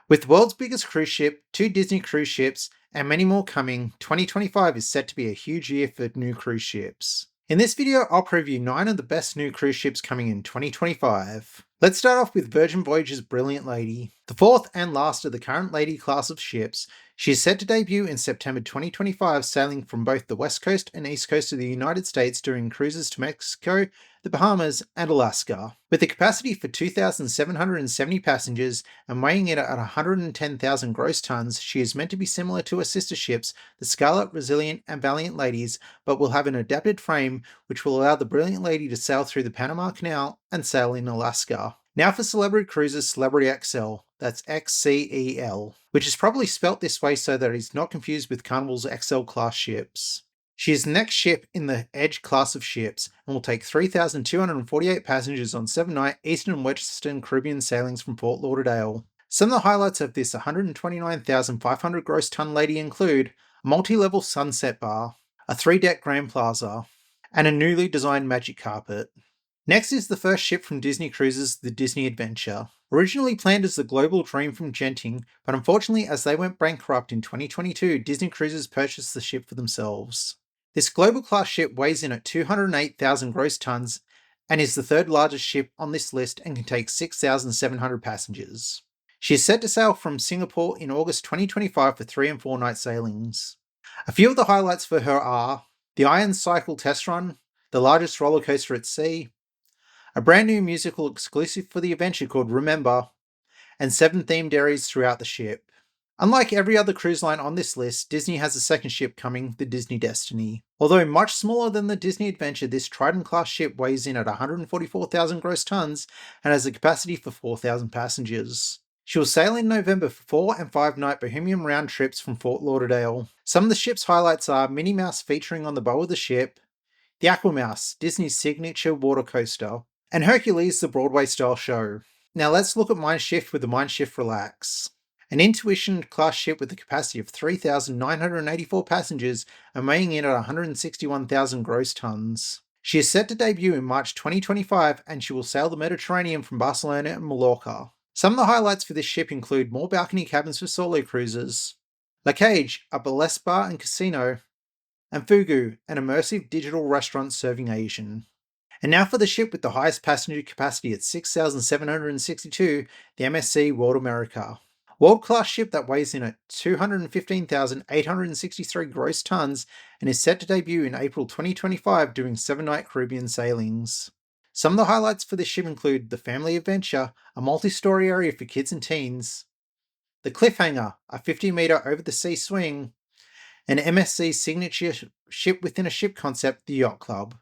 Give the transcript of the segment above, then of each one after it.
With the world's biggest cruise ship, 2 Disney cruise ships, and many more coming, 2025 is set to be a huge year for new cruise ships. In this video, I'll preview 9 of the best new cruise ships coming in 2025. Let's start off with Virgin Voyage's Brilliant Lady. The fourth and last of the current Lady class of ships, she is set to debut in September 2025, sailing from both the west coast and east coast of the United States doing cruises to Mexico, the Bahamas, and Alaska. With a capacity for 2,770 passengers and weighing in at 110,000 gross tons, she is meant to be similar to her sister ships, the Scarlet, Resilient, and Valiant Ladies, but will have an adapted frame which will allow the Brilliant Lady to sail through the Panama Canal and sail in Alaska. Now for Celebrity Cruises Celebrity XCEL, that's XCEL, which is probably spelt this way so that it is not confused with Carnival's XL class ships. She is the next ship in the Edge class of ships and will take 3,248 passengers on 7-night Eastern and Western Caribbean sailings from Fort Lauderdale. Some of the highlights of this 129,500 gross ton lady include a multi-level sunset bar, a 3-deck Grand Plaza, and a newly designed magic carpet. Next is the first ship from Disney Cruises, the Disney Adventure. Originally planned as the global dream from Genting, but unfortunately as they went bankrupt in 2022, Disney Cruises purchased the ship for themselves. This global class ship weighs in at 208,000 gross tons and is the third largest ship on this list and can take 6,700 passengers. She is set to sail from Singapore in August 2025 for 3 and 4 night sailings. A few of the highlights for her are the Iron Cycle test run, the largest roller coaster at sea, a brand new musical exclusive for the adventure called Remember, and 7 themed areas throughout the ship. Unlike every other cruise line on this list, Disney has a second ship coming, the Disney Destiny. Although much smaller than the Disney Adventure, this Trident-class ship weighs in at 144,000 gross tons and has a capacity for 4,000 passengers. She will sail in November for 4 and 5 night Bohemian round trips from Fort Lauderdale. Some of the ship's highlights are Minnie Mouse featuring on the bow of the ship, the Aqua Mouse, Disney's signature water coaster, and Hercules, the Broadway-style show. Now let's look at Mein Schiff with the Mein Schiff Relax. An Intuition-class ship with a capacity of 3,984 passengers and weighing in at 161,000 gross tons. She is set to debut in March 2025 and she will sail the Mediterranean from Barcelona and Mallorca. Some of the highlights for this ship include more balcony cabins for solo cruisers, La Cage, a burlesque bar and casino, and Fugu, an immersive digital restaurant serving Asian. And now for the ship with the highest passenger capacity at 6,762, the MSC World America. World-class ship that weighs in at 215,863 gross tons and is set to debut in April 2025 doing 7-night Caribbean sailings. Some of the highlights for this ship include the Family Adventure, a multi-story area for kids and teens, the Cliffhanger, a 50-meter over-the-sea swing, and MSC's signature ship within a ship concept, the Yacht Club.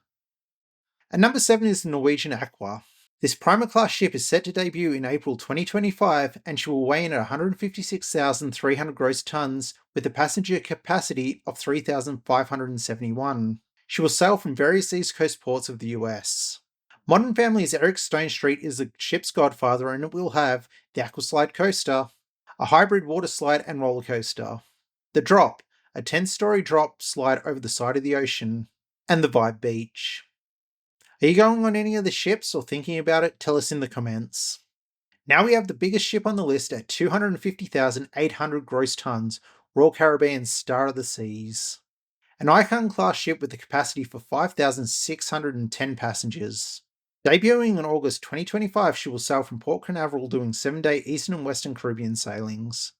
And number 7 is the Norwegian Aqua. This Prima-class ship is set to debut in April 2025 and she will weigh in at 156,300 gross tons with a passenger capacity of 3,571. She will sail from various East Coast ports of the US. Modern Family's Eric Stone Street is the ship's godfather and it will have the Aquaslide coaster, a hybrid water slide and roller coaster, the Drop, a 10-story drop slide over the side of the ocean, and the Vibe Beach. Are you going on any of the ships or thinking about it? Tell us in the comments. Now we have the biggest ship on the list at 250,800 gross tons, Royal Caribbean's Star of the Seas. An Icon-class ship with a capacity for 5,610 passengers. Debuting in August 2025, she will sail from Port Canaveral doing 7-day Eastern and Western Caribbean sailings.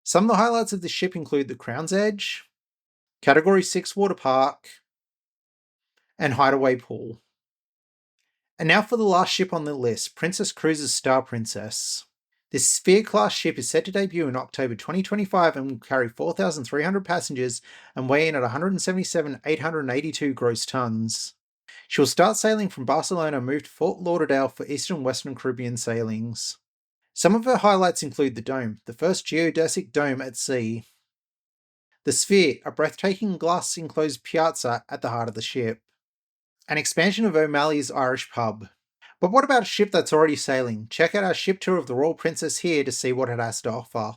Some of the highlights of this ship include the Crown's Edge, Category 6 water park, and hideaway pool. And now for the last ship on the list, Princess Cruises Star Princess. This Sphere-class ship is set to debut in October 2025 and will carry 4,300 passengers and weigh in at 177,882 gross tons. She will start sailing from Barcelona and move to Fort Lauderdale for Eastern and Western Caribbean sailings. Some of her highlights include the Dome, the first geodesic dome at sea, the Sphere, a breathtaking glass-enclosed piazza at the heart of the ship, an expansion of O'Malley's Irish pub. But what about a ship that's already sailing? Check out our ship tour of the Royal Princess here to see what it has to offer.